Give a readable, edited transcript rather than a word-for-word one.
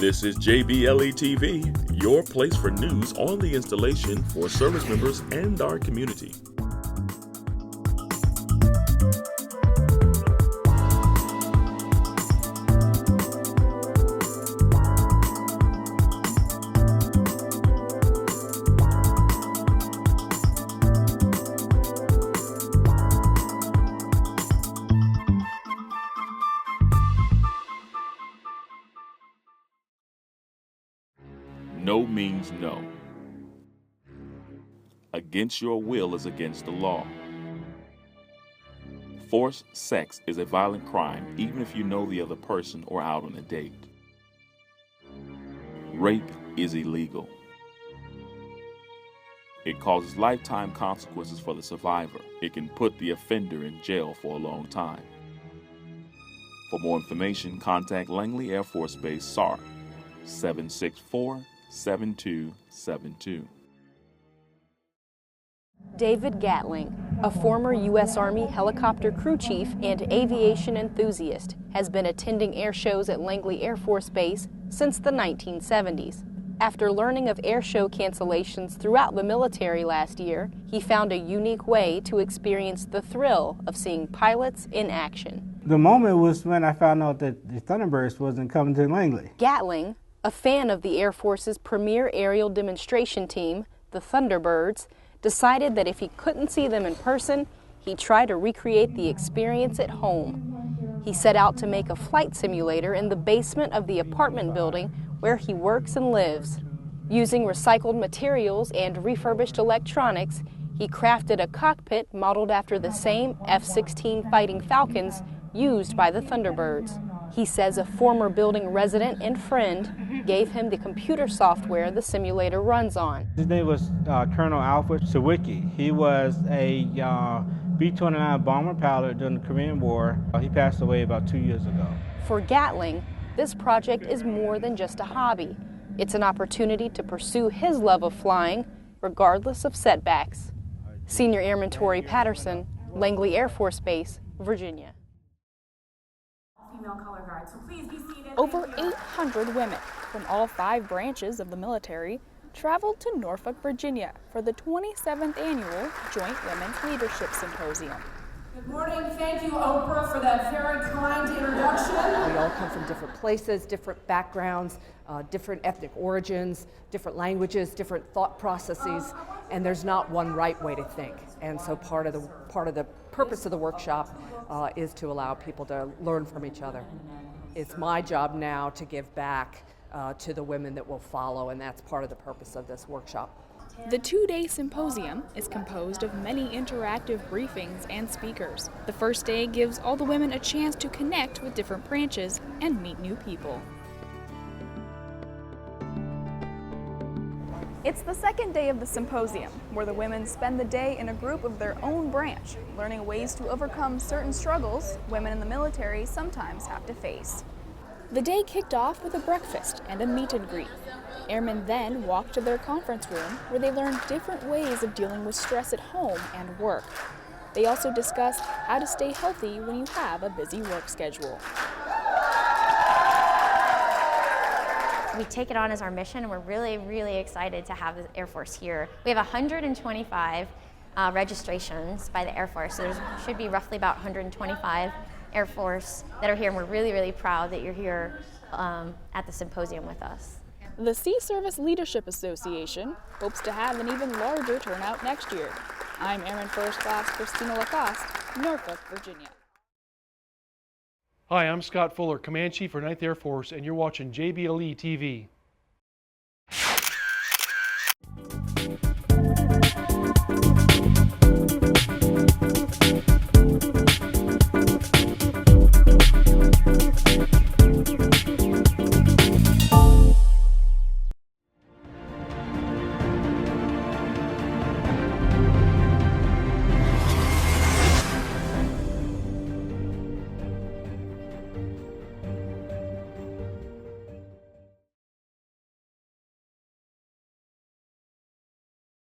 This is JBLE-TV, your place for news on the installation for service members and our community. No means no. Against your will is against the law. Forced sex is a violent crime, even if you know the other person or out on a date. Rape is illegal. It causes lifetime consequences for the survivor. It can put the offender in jail for a long time. For more information, contact Langley Air Force Base, SAR, 764-7272. David Gatling, a former U.S. Army helicopter crew chief and aviation enthusiast, has been attending air shows at Langley Air Force Base since the 1970s. After learning of air show cancellations throughout the military last year, he found a unique way to experience the thrill of seeing pilots in action. The moment was when I found out that the Thunderbirds wasn't coming to Langley. Gatling, a fan of the Air Force's premier aerial demonstration team, the Thunderbirds, decided that if he couldn't see them in person, he'd try to recreate the experience at home. He set out to make a flight simulator in the basement of the apartment building where he works and lives. Using recycled materials and refurbished electronics, he crafted a cockpit modeled after the same F-16 Fighting Falcons used by the Thunderbirds. He says a former building resident and friend gave him the computer software the simulator runs on. His name was Colonel Alfred Sawicki. He was a B-29 bomber pilot during the Korean War. He passed away about 2 years ago. For Gatling, this project is more than just a hobby. It's an opportunity to pursue his love of flying, regardless of setbacks. Senior Airman Tori Patterson, Langley Air Force Base, Virginia. Over 800 women from all 5 branches of the military traveled to Norfolk, Virginia for the 27th annual Joint Women's Leadership Symposium. Good morning. Thank you, Oprah, for that very kind introduction. We all come from different places, different backgrounds, different ethnic origins, different languages, different thought processes, and there's not one right way to think. And so part of the purpose of the workshop is to allow people to learn from each other. It's my job now to give back to the women that will follow, and that's part of the purpose of this workshop. The 2-day symposium is composed of many interactive briefings and speakers. The first day gives all the women a chance to connect with different branches and meet new people. It's the second day of the symposium, where the women spend the day in a group of their own branch, learning ways to overcome certain struggles women in the military sometimes have to face. The day kicked off with a breakfast and a meet and greet. Airmen then walked to their conference room, where they learned different ways of dealing with stress at home and work. They also discussed how to stay healthy when you have a busy work schedule. We take it on as our mission, and we're really, really excited to have the Air Force here. We have 125 registrations by the Air Force, so there should be roughly about 125 Air Force that are here, and we're really, really proud that you're here at the symposium with us. The Sea Service Leadership Association hopes to have an even larger turnout next year. I'm Airman First Class Christina Lacoste, Norfolk, Virginia. Hi, I'm Scott Fuller, Command Chief for 9th Air Force, and you're watching JBLE-TV.